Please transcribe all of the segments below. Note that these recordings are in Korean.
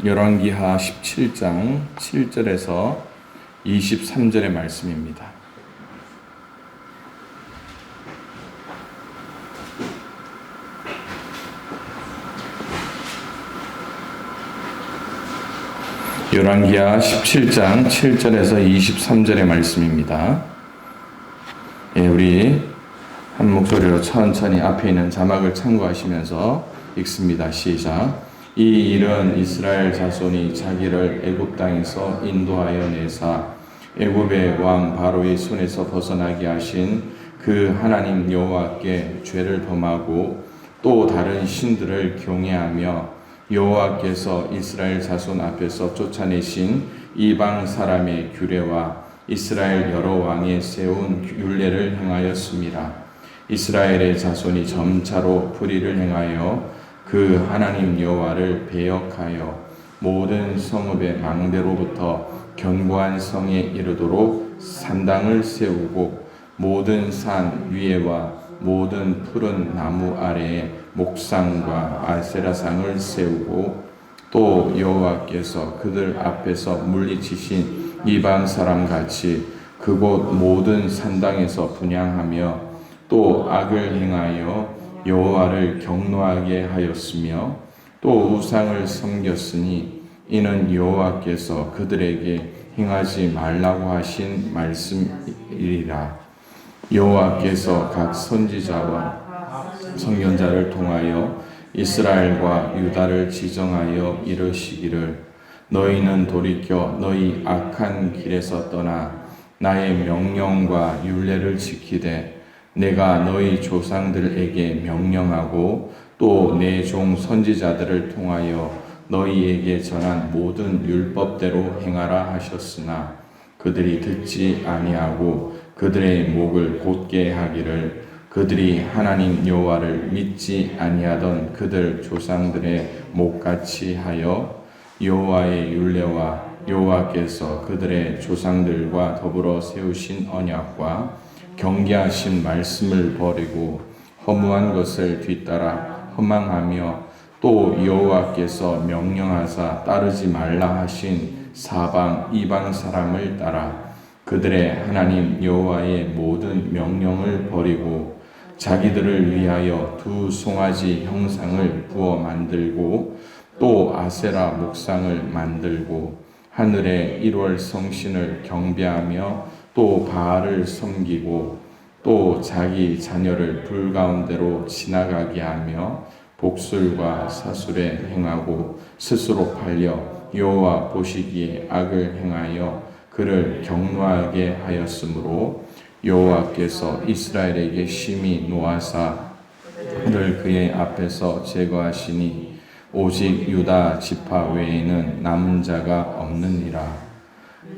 열왕기하 17장 7절에서 23절의 말씀입니다. 열왕기하 17장 7절에서 23절의 말씀입니다. 우리 한 목소리로 천천히 앞에 있는 자막을 참고하시면서 읽습니다. 시작. 이 일은 이스라엘 자손이 자기를 애굽 땅에서 인도하여 내사 애굽의 왕 바로의 손에서 벗어나게 하신 그 하나님 여호와께 죄를 범하고 또 다른 신들을 경외하며 여호와께서 이스라엘 자손 앞에서 쫓아내신 이방 사람의 규례와 이스라엘 여러 왕에 세운 율례를 행하였습니다. 이스라엘의 자손이 점차로 불의를 행하여 그 하나님 여호와를 배역하여 모든 성읍의 망대로부터 견고한 성에 이르도록 산당을 세우고 모든 산 위에와 모든 푸른 나무 아래에 목상과 아세라상을 세우고 또 여호와께서 그들 앞에서 물리치신 이방 사람 같이 그곳 모든 산당에서 분향하며 또 악을 행하여 여호와를 경노하게 하였으며 또 우상을 섬겼으니 이는 여호와께서 그들에게 행하지 말라고 하신 말씀이리라. 여호와께서 각 선지자와 선견자를 통하여 이스라엘과 유다를 지정하여 이르시기를 너희는 돌이켜 너희 악한 길에서 떠나 나의 명령과 율례를 지키되 내가 너희 조상들에게 명령하고 또 내 종 선지자들을 통하여 너희에게 전한 모든 율법대로 행하라 하셨으나 그들이 듣지 아니하고 그들의 목을 곧게 하기를 그들이 하나님 여호와를 믿지 아니하던 그들 조상들의 목같이 하여 여호와의 율례와 여호와께서 그들의 조상들과 더불어 세우신 언약과 경계하신 말씀을 버리고 허무한 것을 뒤따라 허망하며 또 여호와께서 명령하사 따르지 말라 하신 사방 이방 사람을 따라 그들의 하나님 여호와의 모든 명령을 버리고 자기들을 위하여 두 송아지 형상을 부어 만들고 또 아세라 목상을 만들고 하늘의 1월 성신을 경배하며 또 바알을 섬기고 또 자기 자녀를 불 가운데로 지나가게 하며 복술과 사술에 행하고 스스로 팔려 여호와 보시기에 악을 행하여 그를 경노하게 하였으므로 여호와께서 이스라엘에게 심히 노하사 그를 그의 앞에서 제거하시니 오직 유다 지파 외에는 남은 자가 없느니라.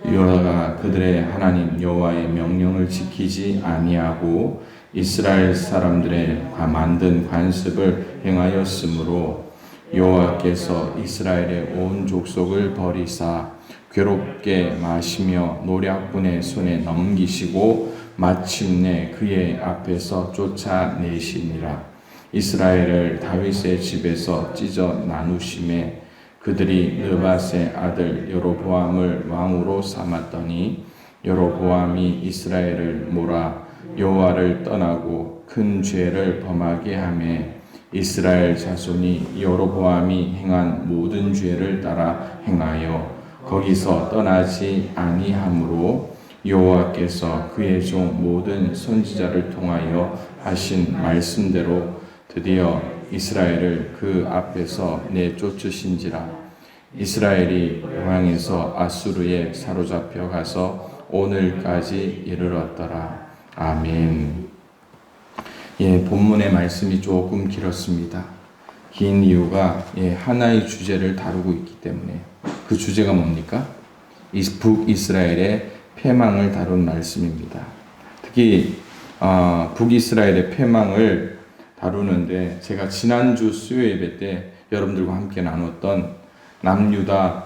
유다가 그들의 하나님 여호와의 명령을 지키지 아니하고 이스라엘 사람들의 만든 관습을 행하였으므로 여호와께서 이스라엘의 온 족속을 버리사 괴롭게 마시며 노략군의 손에 넘기시고 마침내 그의 앞에서 쫓아내시니라. 이스라엘을 다윗의 집에서 찢어 나누심에 그들이 느밧의 아들 여로보암을 왕으로 삼았더니 여로보암이 이스라엘을 몰아 여호와를 떠나고 큰 죄를 범하게 하매 이스라엘 자손이 여로보암이 행한 모든 죄를 따라 행하여 거기서 떠나지 아니하므로 여호와께서 그의 종 모든 선지자를 통하여 하신 말씀대로 드디어 이스라엘을 그 앞에서 내쫓으신지라. 이스라엘이 고향에서 아수르에 사로잡혀 가서 오늘까지 이르렀더라. 아멘. 본문의 말씀이 조금 길었습니다. 긴 이유가 하나의 주제를 다루고 있기 때문에. 그 주제가 뭡니까? 북이스라엘의 패망을 다룬 말씀입니다. 특히 북이스라엘의 패망을 다루는데 제가 지난주 수요 예배 때 여러분들과 함께 나눴던 남유다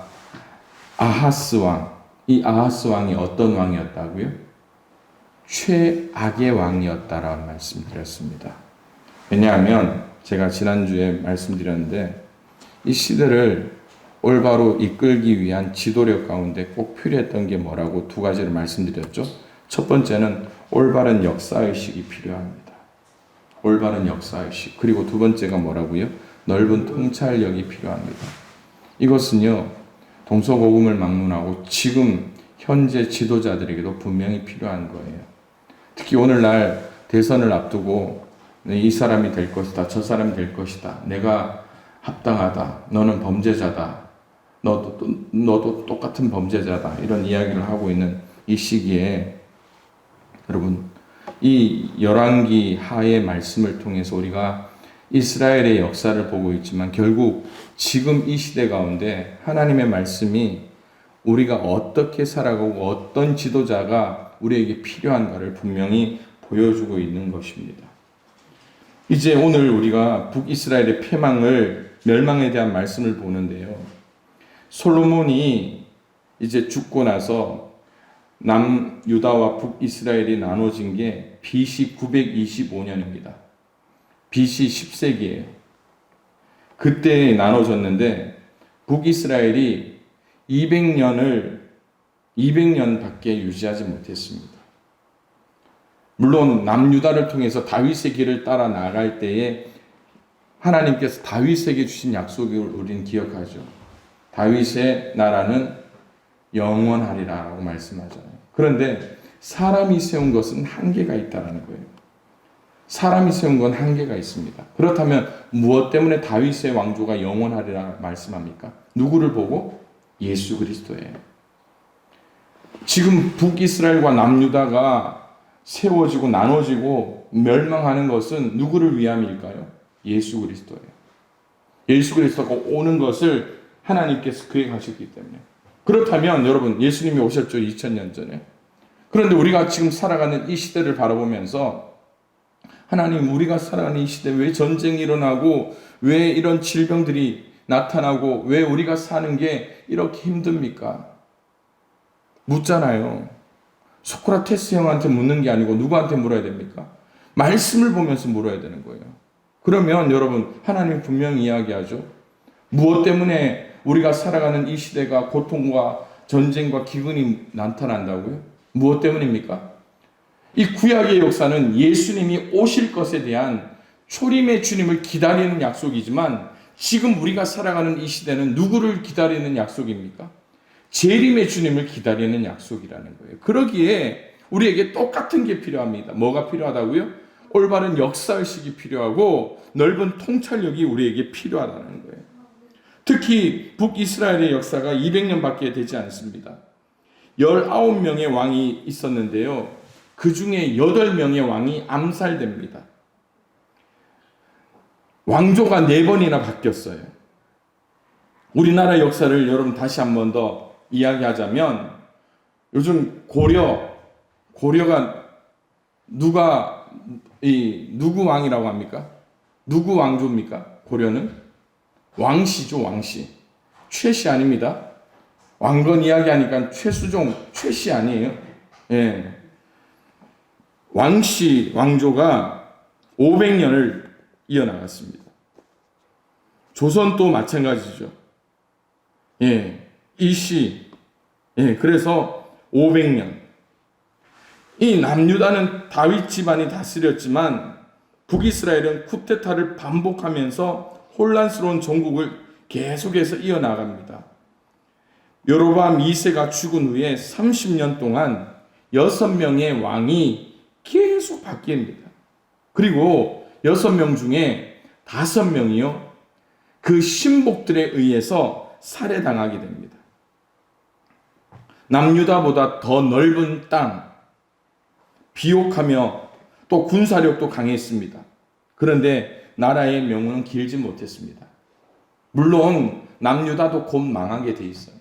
아하스 왕, 이 아하스 왕이 어떤 왕이었다고요? 최악의 왕이었다라는 말씀드렸습니다. 왜냐하면 제가 지난주에 말씀드렸는데 이 시대를 올바로 이끌기 위한 지도력 가운데 꼭 필요했던 게 뭐라고 두 가지를 말씀드렸죠. 첫 번째는 올바른 역사의식이 필요합니다. 올바른 역사의식. 그리고 두 번째가 뭐라고요? 넓은 통찰력이 필요합니다. 이것은요, 동서고금을 막론하고 지금 현재 지도자들에게도 분명히 필요한 거예요. 특히 오늘날 대선을 앞두고 이 사람이 될 것이다, 저 사람이 될 것이다, 내가 합당하다, 너는 범죄자다, 너도 똑같은 범죄자다, 이런 이야기를 하고 있는 이 시기에 여러분, 이 열왕기 하의 말씀을 통해서 우리가 이스라엘의 역사를 보고 있지만 결국 지금 이 시대 가운데 하나님의 말씀이 우리가 어떻게 살아가고 어떤 지도자가 우리에게 필요한가를 분명히 보여주고 있는 것입니다. 이제 오늘 우리가 북이스라엘의 멸망에 대한 말씀을 보는데요. 솔로몬이 이제 죽고 나서 남유다와 북이스라엘이 나눠진 게 BC 925년입니다. BC 10세기예요. 그때 나눠졌는데 북이스라엘이 200년밖에 유지하지 못했습니다. 물론 남유다를 통해서 다윗의 길을 따라 나갈 때에 하나님께서 다윗에게 주신 약속을 우리는 기억하죠. 다윗의 나라는 영원하리라고 말씀하잖아요. 그런데 사람이 세운 것은 한계가 있다는 거예요. 사람이 세운 건 한계가 있습니다. 그렇다면 무엇 때문에 다윗의 왕조가 영원하리라 말씀합니까? 누구를 보고? 예수 그리스도예요. 지금 북이스라엘과 남유다가 세워지고 나눠지고 멸망하는 것은 누구를 위함일까요? 예수 그리스도예요. 예수 그리스도가 오는 것을 하나님께서 계획하셨기 때문에. 그렇다면 여러분, 예수님이 오셨죠, 2000년 전에. 그런데 우리가 지금 살아가는 이 시대를 바라보면서 하나님, 우리가 살아가는 이 시대에 왜 전쟁이 일어나고 왜 이런 질병들이 나타나고 왜 우리가 사는 게 이렇게 힘듭니까? 묻잖아요. 소크라테스 형한테 묻는 게 아니고 누구한테 물어야 됩니까? 말씀을 보면서 물어야 되는 거예요. 그러면 여러분, 하나님 분명히 이야기하죠. 무엇 때문에 우리가 살아가는 이 시대가 고통과 전쟁과 기근이 나타난다고요? 무엇 때문입니까? 이 구약의 역사는 예수님이 오실 것에 대한 초림의 주님을 기다리는 약속이지만 지금 우리가 살아가는 이 시대는 누구를 기다리는 약속입니까? 재림의 주님을 기다리는 약속이라는 거예요. 그러기에 우리에게 똑같은 게 필요합니다. 뭐가 필요하다고요? 올바른 역사의식이 필요하고 넓은 통찰력이 우리에게 필요하다는 거예요. 특히 북이스라엘의 역사가 200년밖에 되지 않습니다. 19명의 왕이 있었는데요. 그 중에 8명의 왕이 암살됩니다. 왕조가 4번이나 바뀌었어요. 우리나라 역사를 여러분 다시 한 번 더 이야기하자면 요즘 고려가 누구 왕이라고 합니까? 누구 왕조입니까? 고려는 왕씨죠, 왕씨. 최씨 아닙니다. 왕건 이야기하니까 최수종, 최씨 아니에요. 예. 왕씨 왕조가 500년을 이어나갔습니다. 조선도 마찬가지죠. 예. 이씨. 예. 그래서 500년. 이 남유다는 다윗 집안이 다스렸지만 북이스라엘은 쿠데타를 반복하면서 혼란스러운 종국을 계속해서 이어나갑니다. 여로보암 2세가 죽은 후에 30년 동안 6명의 왕이 계속 바뀝니다. 그리고 6명 중에 5명이요, 그 신복들에 의해서 살해당하게 됩니다. 남유다보다 더 넓은 땅, 비옥하며 또 군사력도 강했습니다. 그런데 나라의 명운은 길지 못했습니다. 물론 남유다도 곧 망하게 돼 있어요.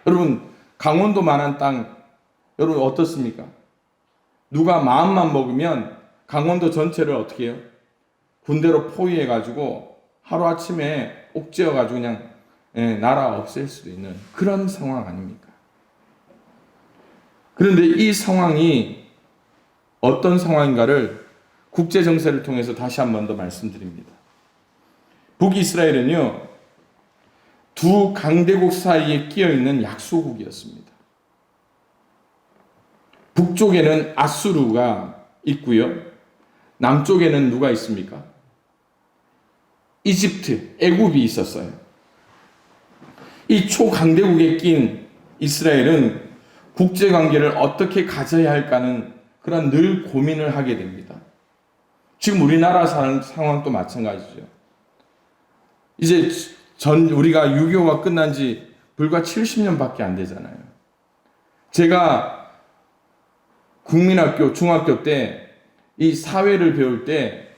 여러분, 강원도만한 땅, 여러분 어떻습니까? 누가 마음만 먹으면 강원도 전체를 어떻게 해요? 군대로 포위해가지고 하루아침에 옥죄어가지고 그냥 나라 없앨 수도 있는 그런 상황 아닙니까? 그런데 이 상황이 어떤 상황인가를 국제정세를 통해서 다시 한 번 더 말씀드립니다. 북이스라엘은요, 두 강대국 사이에 끼어 있는 약소국이었습니다. 북쪽에는 아수르가 있고요. 남쪽에는 누가 있습니까? 이집트, 애굽이 있었어요. 이 초강대국에 낀 이스라엘은 국제관계를 어떻게 가져야 할까는 그런 늘 고민을 하게 됩니다. 지금 우리나라 사는 상황도 마찬가지죠. 이제 우리가 유교가 끝난 지 불과 70년밖에 안 되잖아요. 제가 국민학교, 중학교 때 이 사회를 배울 때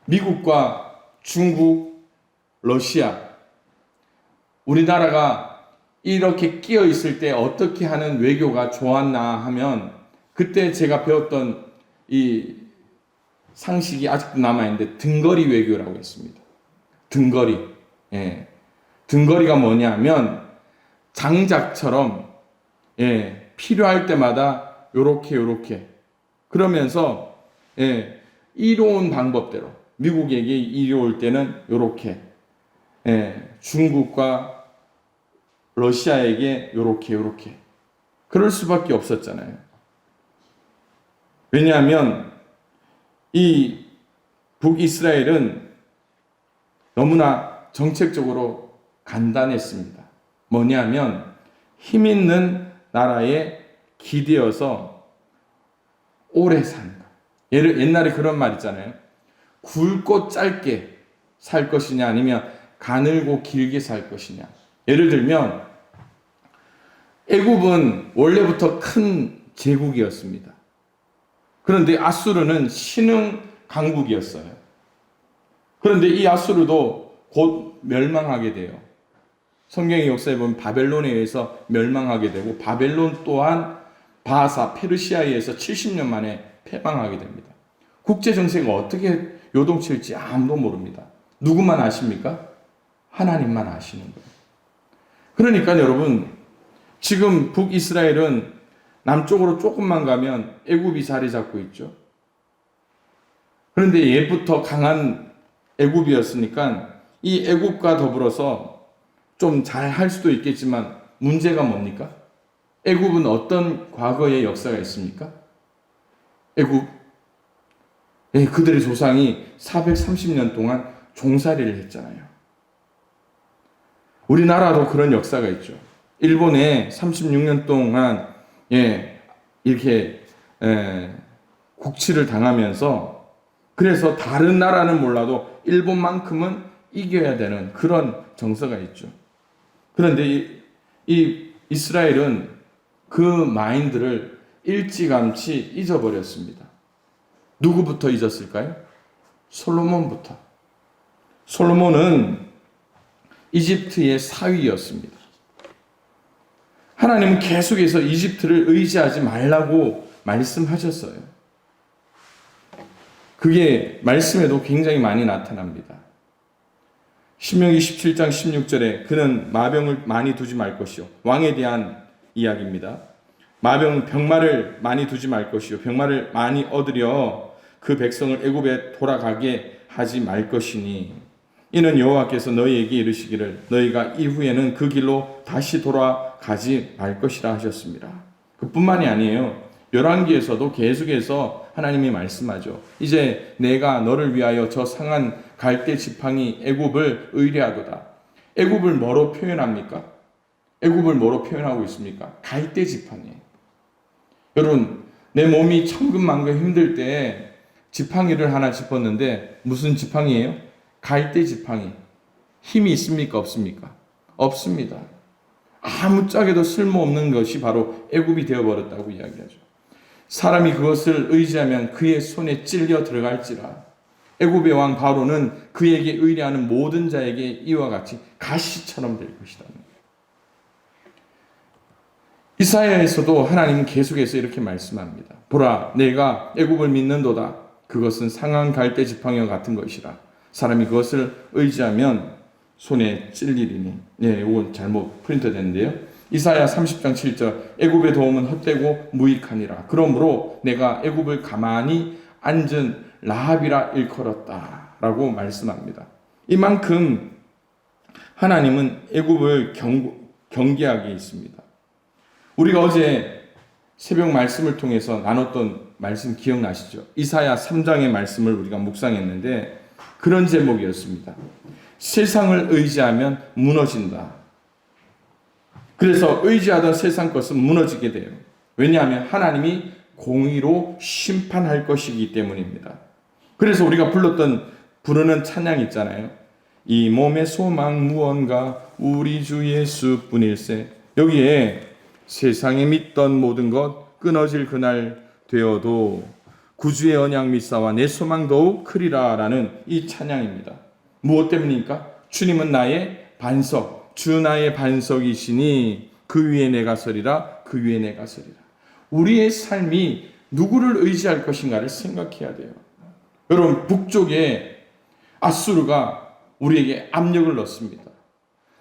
미국과 중국, 러시아, 우리나라가 이렇게 끼어 있을 때 어떻게 하는 외교가 좋았나 하면 그때 제가 배웠던 이 상식이 아직도 남아있는데 등거리 외교라고 했습니다. 등거리. 예. 등거리가 뭐냐면 장작처럼 필요할 때마다 요렇게 그러면서 이로운 방법대로 미국에게 이로울 때는 요렇게 중국과 러시아에게 요렇게 그럴 수밖에 없었잖아요. 왜냐하면 이 북이스라엘은 너무나 정책적으로 간단했습니다. 뭐냐면 힘 있는 나라에 기대어서 오래 산다. 옛날에 그런 말 있잖아요. 굵고 짧게 살 것이냐 아니면 가늘고 길게 살 것이냐. 예를 들면 애굽은 원래부터 큰 제국이었습니다. 그런데 아수르는 신흥 강국이었어요. 그런데 이 아수르도 곧 멸망하게 돼요. 성경의 역사에 보면 바벨론에 의해서 멸망하게 되고 바벨론 또한 바하사 페르시아에 의해서 70년 만에 패망하게 됩니다. 국제 정세가 어떻게 요동칠지 아무도 모릅니다. 누구만 아십니까? 하나님만 아시는 거예요. 그러니까 여러분 지금 북이스라엘은 남쪽으로 조금만 가면 애굽이 자리 잡고 있죠. 그런데 옛부터 강한 애굽이었으니까 이 애굽과 더불어서 좀 잘 할 수도 있겠지만 문제가 뭡니까? 애굽은 어떤 과거의 역사가 있습니까? 애굽 그들의 조상이 430년 동안 종살이를 했잖아요. 우리나라도 그런 역사가 있죠. 일본에 36년 동안 이렇게 국치를 당하면서 그래서 다른 나라는 몰라도 일본만큼은 이겨야 되는 그런 정서가 있죠. 그런데 이 이스라엘은 그 마인드를 일찌감치 잊어버렸습니다. 누구부터 잊었을까요? 솔로몬부터. 솔로몬은 이집트의 사위였습니다. 하나님은 계속해서 이집트를 의지하지 말라고 말씀하셨어요. 그게 말씀에도 굉장히 많이 나타납니다. 신명기 17장 16절에 그는 마병을 많이 두지 말 것이요. 왕에 대한 이야기입니다. 병마를 많이 두지 말 것이요. 병마를 많이 얻으려 그 백성을 애굽에 돌아가게 하지 말 것이니 이는 여호와께서 너희에게 이르시기를 너희가 이후에는 그 길로 다시 돌아가지 말 것이라 하셨습니다. 그뿐만이 아니에요. 열왕기에서도 계속해서 하나님이 말씀하죠. 이제 내가 너를 위하여 저 상한 갈대 지팡이 애굽을 의뢰하도다. 애굽을 뭐로 표현합니까? 애굽을 뭐로 표현하고 있습니까? 갈대 지팡이. 여러분, 내 몸이 천근만근 힘들 때 지팡이를 하나 짚었는데 무슨 지팡이예요? 갈대 지팡이. 힘이 있습니까? 없습니까? 없습니다. 아무짝에도 쓸모없는 것이 바로 애굽이 되어버렸다고 이야기하죠. 사람이 그것을 의지하면 그의 손에 찔려 들어갈지라. 애굽의 왕 바로는 그에게 의뢰하는 모든 자에게 이와 같이 가시처럼 될 것이다. 이사야에서도 하나님은 계속해서 이렇게 말씀합니다. 보라, 내가 애굽을 믿는도다. 그것은 상한 갈대 지팡이와 같은 것이라. 사람이 그것을 의지하면 손에 찔리리니. 이건 잘못 프린트됐는데요. 이사야 30장 7절. 애굽의 도움은 헛되고 무익하니라. 그러므로 내가 애굽을 가만히 앉은 라합이라 일컬었다. 라고 말씀합니다. 이만큼 하나님은 애굽을 경계하게 했습니다. 우리가 어제 새벽 말씀을 통해서 나눴던 말씀 기억나시죠? 이사야 3장의 말씀을 우리가 묵상했는데 그런 제목이었습니다. 세상을 의지하면 무너진다. 그래서 의지하던 세상 것은 무너지게 돼요. 왜냐하면 하나님이 공의로 심판할 것이기 때문입니다. 그래서 우리가 부르는 찬양 있잖아요. 이 몸의 소망 무언가 우리 주 예수뿐일세. 여기에 세상에 믿던 모든 것 끊어질 그날 되어도 구주의 언약 믿사와 내 소망 더욱 크리라 라는 이 찬양입니다. 무엇 때문입니까? 주님은 나의 반석, 주 나의 반석이시니 그 위에 내가 서리라, 그 위에 내가 서리라. 우리의 삶이 누구를 의지할 것인가를 생각해야 돼요. 여러분, 북쪽에 아수르가 우리에게 압력을 넣습니다.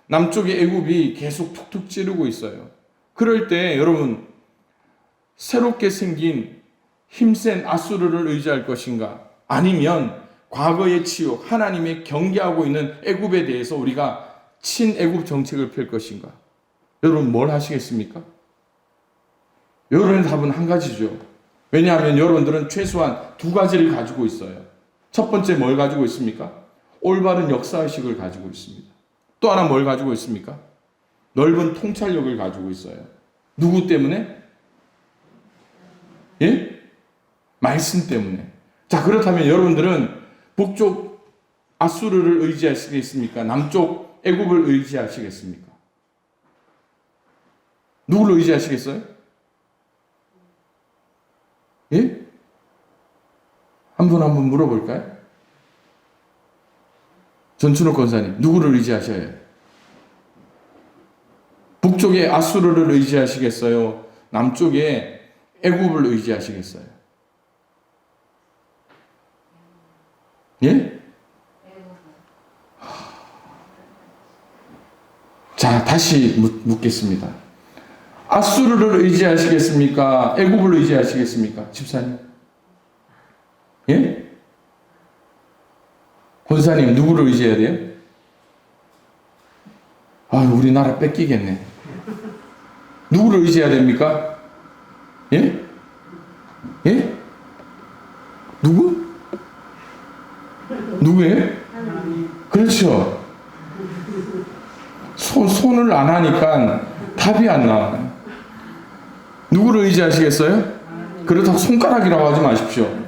남쪽에 애굽이 계속 툭툭 찌르고 있어요. 그럴 때 여러분, 새롭게 생긴 힘센 아수르를 의지할 것인가? 아니면 과거의 치욕, 하나님의 경계하고 있는 애굽에 대해서 우리가 친애굽 정책을 펼 것인가? 여러분 뭘 하시겠습니까? 여러분의 답은 한 가지죠. 왜냐하면 여러분들은 최소한 두 가지를 가지고 있어요. 첫 번째 뭘 가지고 있습니까? 올바른 역사의식을 가지고 있습니다. 또 하나 뭘 가지고 있습니까? 넓은 통찰력을 가지고 있어요. 누구 때문에? 예? 말씀 때문에. 자, 그렇다면 여러분들은 북쪽 아수르를 의지하시겠습니까? 남쪽 애굽을 의지하시겠습니까? 누구를 의지하시겠어요? 예? 한 분 물어볼까요? 전춘옥 권사님, 누구를 의지하셔야 해요? 북쪽에 아수르를 의지하시겠어요? 남쪽에 애굽을 의지하시겠어요? 예? 자, 다시 묻겠습니다. 아수르를 의지하시겠습니까? 애굽을 의지하시겠습니까? 집사님? 예? 권사님, 누구를 의지해야 돼요? 우리나라 뺏기겠네. 누구를 의지해야 됩니까? 예? 예? 누구? 누구예요? 그렇죠. 손을 안 하니까 답이 안 나와요. 누구를 의지하시겠어요? 그렇다고 손가락이라고 하지 마십시오.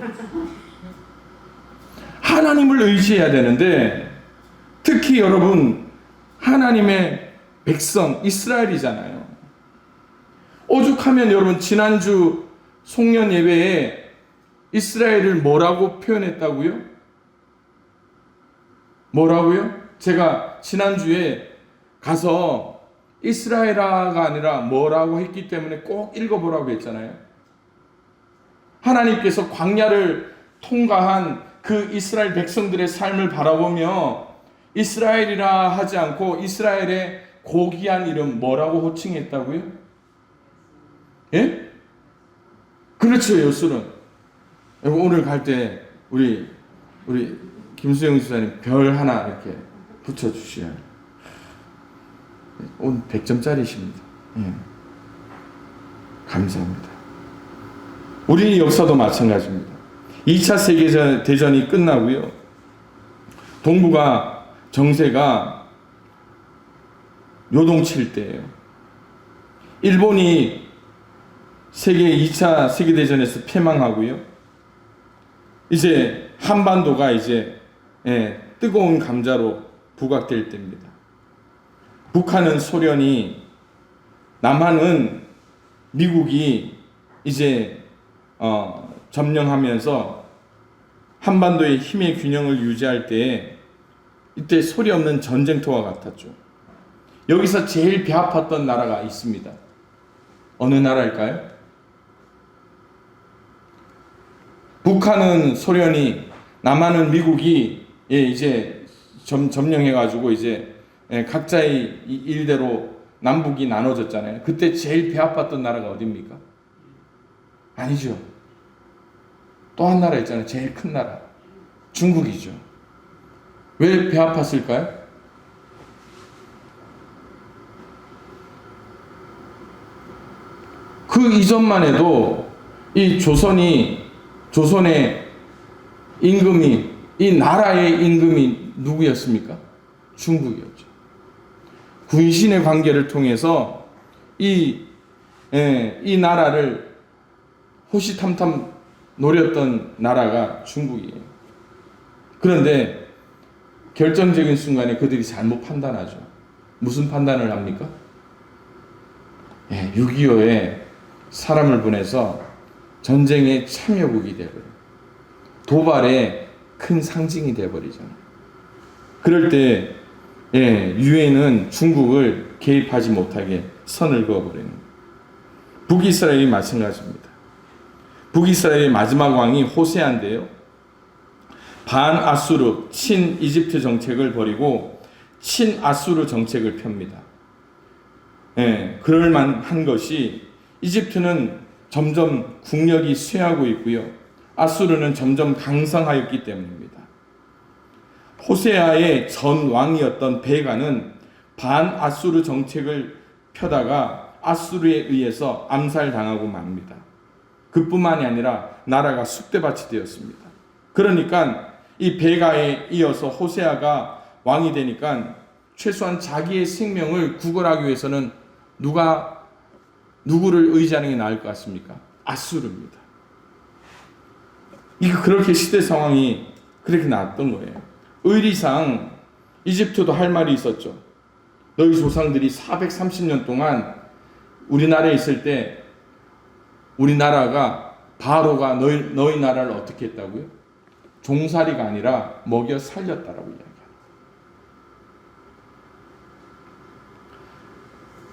하나님을 의지해야 되는데, 특히 여러분, 하나님의 백성, 이스라엘이잖아요. 오죽하면 여러분, 지난주 송년 예배에 이스라엘을 뭐라고 표현했다고요? 뭐라고요? 제가 지난주에 가서 이스라엘아가 아니라 뭐라고 했기 때문에 꼭 읽어보라고 했잖아요. 하나님께서 광야를 통과한 그 이스라엘 백성들의 삶을 바라보며 이스라엘이라 하지 않고 이스라엘의 고귀한 이름 뭐라고 호칭했다고요? 예? 그렇죠, 여술은. 오늘 갈 때 우리 김수영 지사님 별 하나 이렇게 붙여주셔야. 오늘 100점짜리십니다. 예. 감사합니다. 우리 역사도 마찬가지입니다. 2차 세계대전이 끝나고요. 동북아 정세가 요동칠 때예요. 일본이 2차 세계대전에서 패망하고요. 이제 한반도가 이제 뜨거운 감자로 부각될 때입니다. 북한은 소련이, 남한은 미국이 이제 점령하면서 한반도의 힘의 균형을 유지할 때 이때 소리 없는 전쟁터와 같았죠. 여기서 제일 배 아팠던 나라가 있습니다. 어느 나라일까요? 북한은 소련이, 남한은 미국이 이제 점령해가지고 이제 각자의 일대로 남북이 나눠졌잖아요. 그때 제일 배 아팠던 나라가 어디입니까? 아니죠. 또 한 나라 있잖아요. 제일 큰 나라. 중국이죠. 왜 배 아팠을까요? 그 이전만 해도 이 조선의 임금이, 이 나라의 임금이 누구였습니까? 중국이었죠. 군신의 관계를 통해서 이 나라를 호시탐탐 노렸던 나라가 중국이에요. 그런데 결정적인 순간에 그들이 잘못 판단하죠. 무슨 판단을 합니까? 6.25에 사람을 보내서 전쟁의 참여국이 되어버려요. 도발의 큰 상징이 되어버리잖아요. 그럴 때 유엔은 중국을 개입하지 못하게 선을 그어버리는 거예요. 북이스라엘이 마찬가지입니다. 북이스라엘의 마지막 왕이 호세아인데요. 반아수르, 친이집트 정책을 버리고 친아수르 정책을 펴니다. 그럴만한 것이 이집트는 점점 국력이 쇠하고 있고요. 아수르는 점점 강성하였기 때문입니다. 호세아의 전 왕이었던 베가는 반아수르 정책을 펴다가 아수르에 의해서 암살당하고 맙니다. 그뿐만이 아니라 나라가 쑥대밭이 되었습니다. 그러니까 이 베가에 이어서 호세아가 왕이 되니까 최소한 자기의 생명을 구걸하기 위해서는 누구를 의지하는 게 나을 것 같습니까? 아수르입니다. 그렇게 시대 상황이 그렇게 나왔던 거예요. 의리상 이집트도 할 말이 있었죠. 너희 조상들이 430년 동안 우리나라에 있을 때 우리나라가 바로가 너희 나라를 어떻게 했다고요? 종살이가 아니라 먹여 살렸다라고 이야기합니다.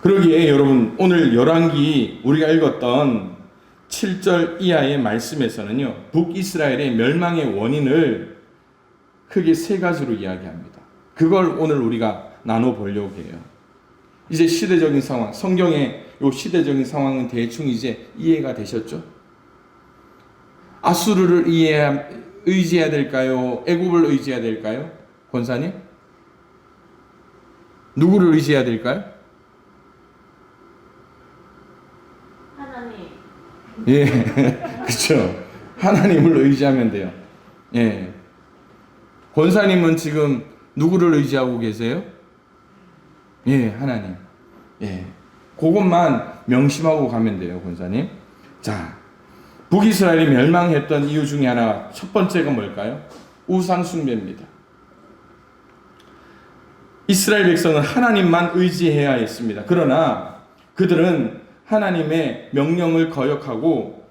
그러기에 여러분 오늘 열왕기 우리가 읽었던 7절 이하의 말씀에서는요, 북이스라엘의 멸망의 원인을 크게 세 가지로 이야기합니다. 그걸 오늘 우리가 나눠보려고 해요. 이제 시대적인 상황, 성경의 이 시대적인 상황은 대충 이제 이해가 되셨죠? 아수르를 의지해야 될까요? 애굽을 의지해야 될까요? 권사님? 누구를 의지해야 될까요? 하나님. 예, 그렇죠. 하나님을 의지하면 돼요. 예. 권사님은 지금 누구를 의지하고 계세요? 예, 하나님. 예. 그것만 명심하고 가면 돼요, 권사님. 자, 북이스라엘이 멸망했던 이유 중에 하나, 첫 번째가 뭘까요? 우상 숭배입니다. 이스라엘 백성은 하나님만 의지해야 했습니다. 그러나 그들은 하나님의 명령을 거역하고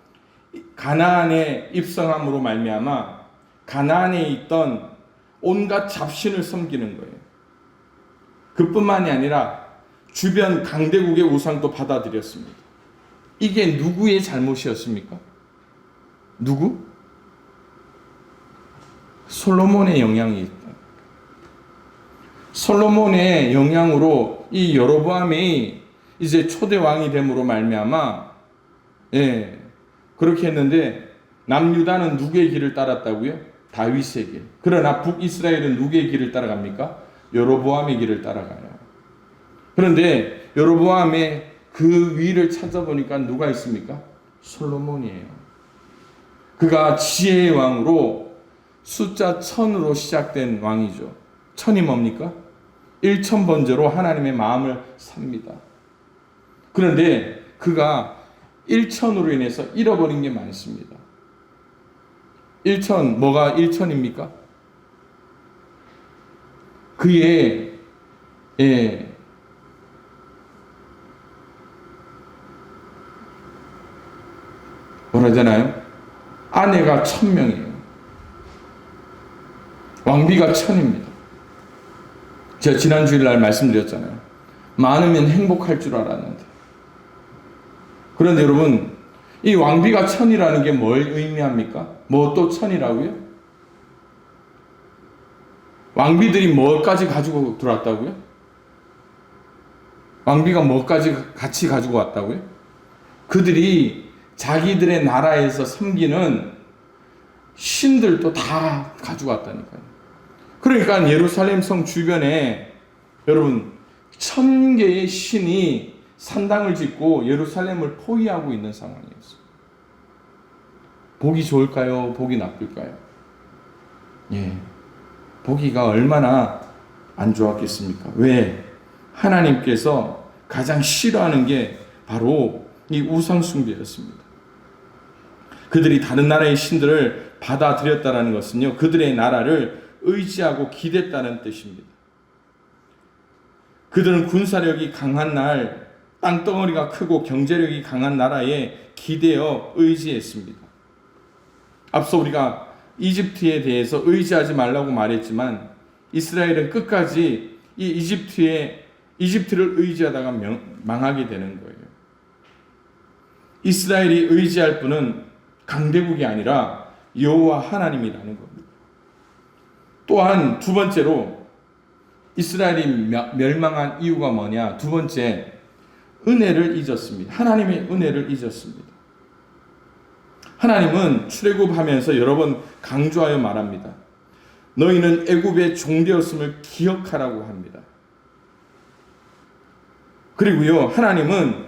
가나안에 입성함으로 말미암아 가나안에 있던 온갖 잡신을 섬기는 거예요. 그뿐만이 아니라 주변 강대국의 우상도 받아들였습니다. 이게 누구의 잘못이었습니까? 누구? 솔로몬의 영향이 있다. 솔로몬의 영향으로 이 여로보암이 이제 초대 왕이 됨으로 말미암아 그렇게 했는데 남유다는 누구의 길을 따랐다고요? 다윗의 길. 그러나 북이스라엘은 누구의 길을 따라갑니까? 여로보암의 길을 따라가요. 그런데 여로보암의 그 위를 찾아보니까 누가 있습니까? 솔로몬이에요. 그가 지혜의 왕으로 숫자 1000으로 시작된 왕이죠. 1000이 뭡니까? 1000번째로 하나님의 마음을 삽니다. 그런데 그가 1000으로 인해서 잃어버린 게 많습니다. 1000, 뭐가 1000입니까? 그의 뭐라 하잖아요? 아내가 1000명이에요. 왕비가 1000입니다. 제가 지난 주일날 말씀드렸잖아요. 많으면 행복할 줄 알았는데. 그런데 여러분, 이 왕비가 1000이라는 게 뭘 의미합니까? 뭐 또 1000이라고요? 왕비들이 뭐까지 가지고 들어왔다고요? 왕비가 뭐까지 같이 가지고 왔다고요? 그들이 자기들의 나라에서 섬기는 신들도 다 가지고 왔다니까요. 그러니까 예루살렘 성 주변에 여러분 1000개의 신이 산당을 짓고 예루살렘을 포위하고 있는 상황이었어요. 보기 좋을까요? 보기 나쁠까요? 예, 보기가 얼마나 안 좋았겠습니까? 왜? 하나님께서 가장 싫어하는 게 바로 이 우상숭배였습니다. 그들이 다른 나라의 신들을 받아들였다는 것은요, 그들의 나라를 의지하고 기댔다는 뜻입니다. 그들은 군사력이 강한 날, 땅덩어리가 크고 경제력이 강한 나라에 기대어 의지했습니다. 앞서 우리가 이집트에 대해서 의지하지 말라고 말했지만 이스라엘은 끝까지 이 이집트를 의지하다가 망하게 되는 거예요. 이스라엘이 의지할 분은 강대국이 아니라 여호와 하나님이라는 겁니다. 또한 두 번째로 이스라엘이 멸망한 이유가 뭐냐? 두 번째, 은혜를 잊었습니다. 하나님의 은혜를 잊었습니다. 하나님은 출애굽하면서 여러 번 강조하여 말합니다. 너희는 애굽의 종되었음을 기억하라고 합니다. 그리고요, 하나님은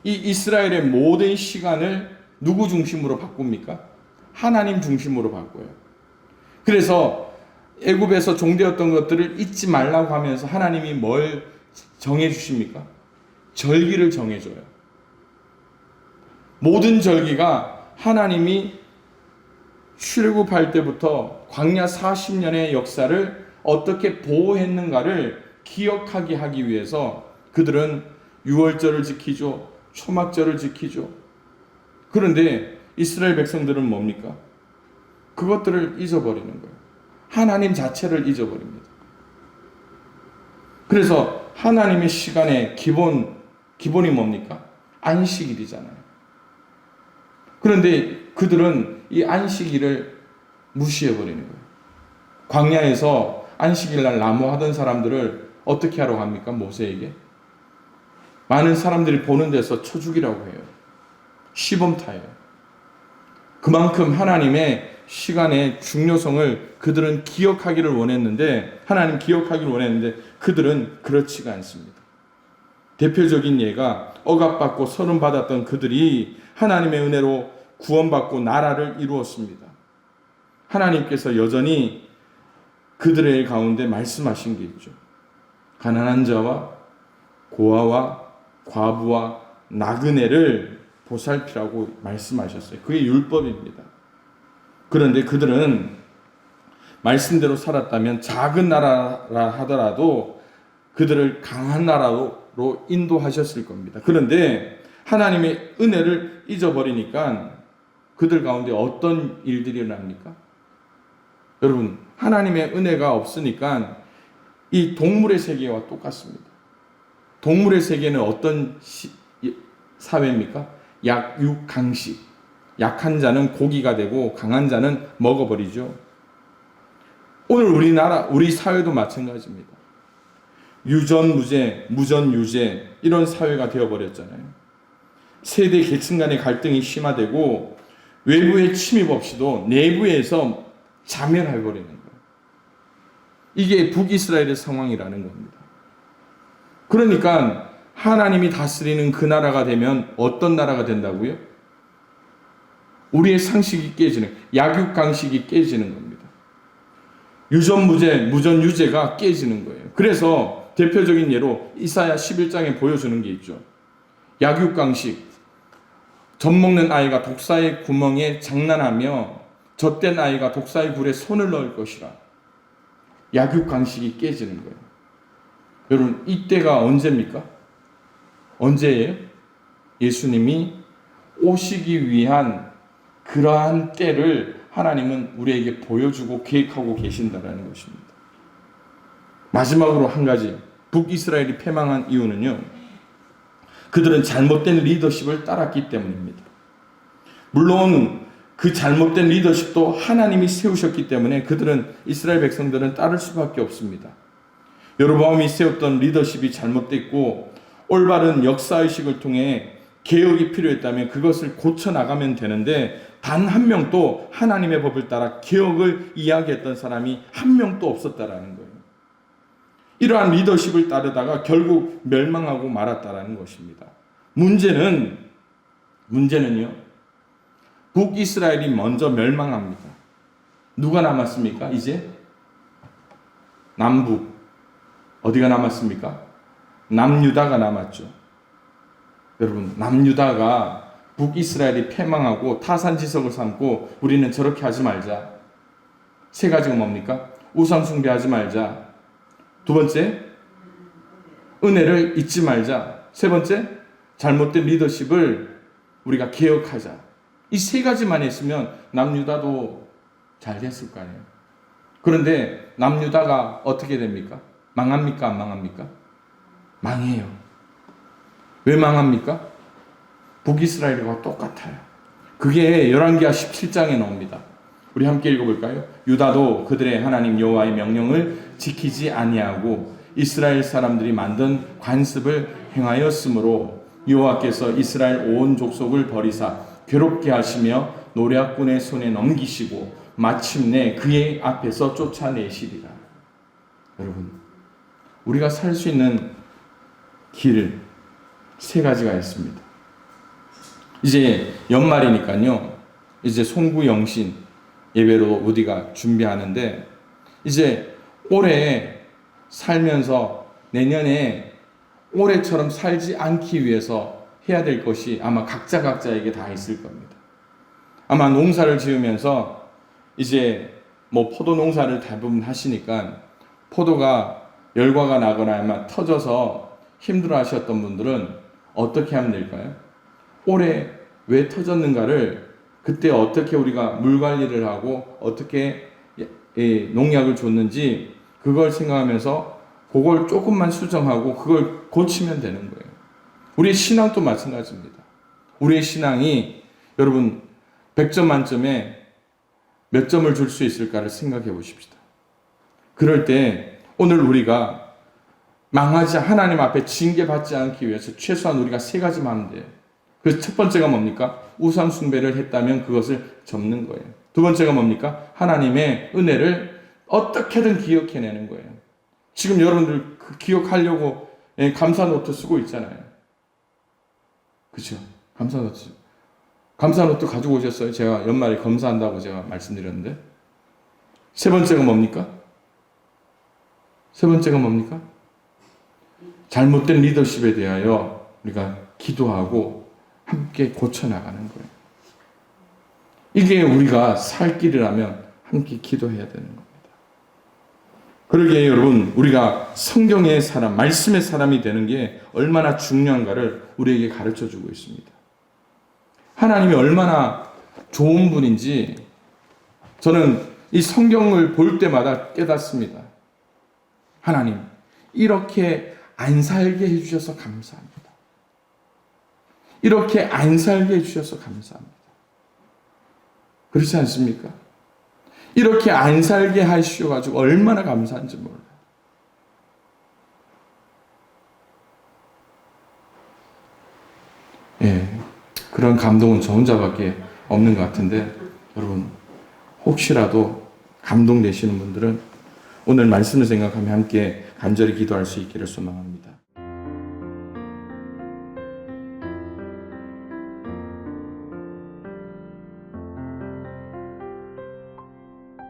이 이스라엘의 모든 시간을 누구 중심으로 바꿉니까? 하나님 중심으로 바꿔요. 그래서 애굽에서 종되었던 것들을 잊지 말라고 하면서 하나님이 뭘 정해 주십니까? 절기를 정해 줘요. 모든 절기가 하나님이 출애굽할 때부터 광야 40년의 역사를 어떻게 보호했는가를 기억하게 하기 위해서 그들은 유월절을 지키죠. 초막절을 지키죠. 그런데 이스라엘 백성들은 뭡니까? 그것들을 잊어버리는 거예요. 하나님 자체를 잊어버립니다. 그래서 하나님의 시간의 기본이 뭡니까? 안식일이잖아요. 그런데 그들은 이 안식일을 무시해버리는 거예요. 광야에서 안식일날 나무하던 사람들을 어떻게 하라고 합니까? 모세에게. 많은 사람들이 보는 데서 쳐 죽이라고 해요. 시범타예요. 그만큼 하나님의 시간의 중요성을 그들은 기억하기를 원했는데, 하나님 기억하기를 원했는데 그들은 그렇지가 않습니다. 대표적인 예가 억압받고 서름받았던 그들이 하나님의 은혜로 구원받고 나라를 이루었습니다. 하나님께서 여전히 그들의 가운데 말씀하신 게 있죠. 가난한 자와 고아와 과부와 나그네를 보살피라고 말씀하셨어요. 그게 율법입니다. 그런데 그들은 말씀대로 살았다면 작은 나라라 하더라도 그들을 강한 나라로 인도하셨을 겁니다. 그런데 하나님의 은혜를 잊어버리니까 그들 가운데 어떤 일들이 일어납니까? 여러분, 하나님의 은혜가 없으니까 이 동물의 세계와 똑같습니다. 동물의 세계는 어떤 사회입니까? 약육강식. 약한 자는 고기가 되고 강한 자는 먹어버리죠. 오늘 우리 사회도 마찬가지입니다. 유전무죄, 무전유죄 이런 사회가 되어버렸잖아요. 세대 계층 간의 갈등이 심화되고 외부의 침입 없이도 내부에서 자멸해버리는 거예요. 이게 북이스라엘의 상황이라는 겁니다. 그러니까 하나님이 다스리는 그 나라가 되면 어떤 나라가 된다고요? 우리의 상식이 깨지는, 약육강식이 깨지는 겁니다. 유전무죄, 무전유죄가 깨지는 거예요. 그래서 대표적인 예로 이사야 11장에 보여주는 게 있죠. 약육강식, 젖먹는 아이가 독사의 구멍에 장난하며 젖된 아이가 독사의 굴에 손을 넣을 것이라. 약육강식이 깨지는 거예요. 여러분, 이때가 언제입니까? 언제예요? 예수님이 오시기 위한 그러한 때를 하나님은 우리에게 보여주고 계획하고 계신다는 것입니다. 마지막으로 한 가지, 북이스라엘이 패망한 이유는요, 그들은 잘못된 리더십을 따랐기 때문입니다. 물론 그 잘못된 리더십도 하나님이 세우셨기 때문에 그들은, 이스라엘 백성들은 따를 수밖에 없습니다. 여로보암이 세웠던 리더십이 잘못됐고 올바른 역사의식을 통해 개혁이 필요했다면 그것을 고쳐나가면 되는데 단 한 명도 하나님의 법을 따라 개혁을 이야기했던 사람이 한 명도 없었다라는 거예요. 이러한 리더십을 따르다가 결국 멸망하고 말았다라는 것입니다. 문제는요, 북이스라엘이 먼저 멸망합니다. 누가 남았습니까? 이제 남북 어디가 남았습니까? 남유다가 남았죠. 여러분, 남유다가 북이스라엘이 패망하고 타산지석을 삼고 우리는 저렇게 하지 말자. 세 가지가 뭡니까? 우상 숭배하지 말자. 두 번째, 은혜를 잊지 말자. 세 번째, 잘못된 리더십을 우리가 개혁하자. 이 세 가지만 했으면 남유다도 잘 됐을 거 아니에요. 그런데 남유다가 어떻게 됩니까? 망합니까? 안 망합니까? 망해요. 왜 망합니까? 북이스라엘과 똑같아요. 그게 열왕기하 17장에 나옵니다. 우리 함께 읽어볼까요? 유다도 그들의 하나님 여호와의 명령을 지키지 아니하고 이스라엘 사람들이 만든 관습을 행하였으므로 여호와께서 이스라엘 온 족속을 버리사 괴롭게 하시며 노략군의 손에 넘기시고 마침내 그의 앞에서 쫓아내시리라. 여러분, 우리가 살 수 있는 길 세 가지가 있습니다. 이제 연말이니까요. 이제 송구영신 예배로 우리가 준비하는데 이제 올해 살면서 내년에 올해처럼 살지 않기 위해서 해야 될 것이 아마 각자에게 다 있을 겁니다. 아마 농사를 지으면서 이제 뭐 포도 농사를 대부분 하시니까 포도가 열과가 나거나 아마 터져서 힘들어 하셨던 분들은 어떻게 하면 될까요? 올해 왜 터졌는가를 그때 어떻게 우리가 물 관리를 하고 어떻게 농약을 줬는지 그걸 생각하면서 그걸 조금만 수정하고 그걸 고치면 되는 거예요. 우리의 신앙도 마찬가지입니다. 우리의 신앙이 여러분 100점 만점에 몇 점을 줄 수 있을까를 생각해 보십시다. 그럴 때 오늘 우리가 망하지 하나님 앞에 징계받지 않기 위해서 최소한 우리가 세 가지만 하면 돼요. 그 첫 번째가 뭡니까? 우상 숭배를 했다면 그것을 접는 거예요. 두 번째가 뭡니까? 하나님의 은혜를 어떻게든 기억해내는 거예요. 지금 여러분들 그 기억하려고 감사 노트 쓰고 있잖아요. 그렇죠? 감사 노트 가지고 오셨어요? 제가 연말에 검사한다고 제가 말씀드렸는데. 세 번째가 뭡니까? 잘못된 리더십에 대하여 우리가 기도하고 함께 고쳐나가는 거예요. 이게 우리가 살 길이라면 함께 기도해야 되는 겁니다. 그러기에 여러분, 우리가 성경의 사람, 말씀의 사람이 되는 게 얼마나 중요한가를 우리에게 가르쳐주고 있습니다. 하나님이 얼마나 좋은 분인지 저는 이 성경을 볼 때마다 깨닫습니다. 하나님, 이렇게 안 살게 해주셔서 감사합니다. 이렇게 안 살게 해주셔서 감사합니다. 그렇지 않습니까? 이렇게 안 살게 하셔가지고 얼마나 감사한지 몰라요. 그런 감동은 저 혼자밖에 없는 것 같은데 여러분 혹시라도 감동되시는 분들은 오늘 말씀을 생각하며 함께 간절히 기도할 수 있기를 소망합니다.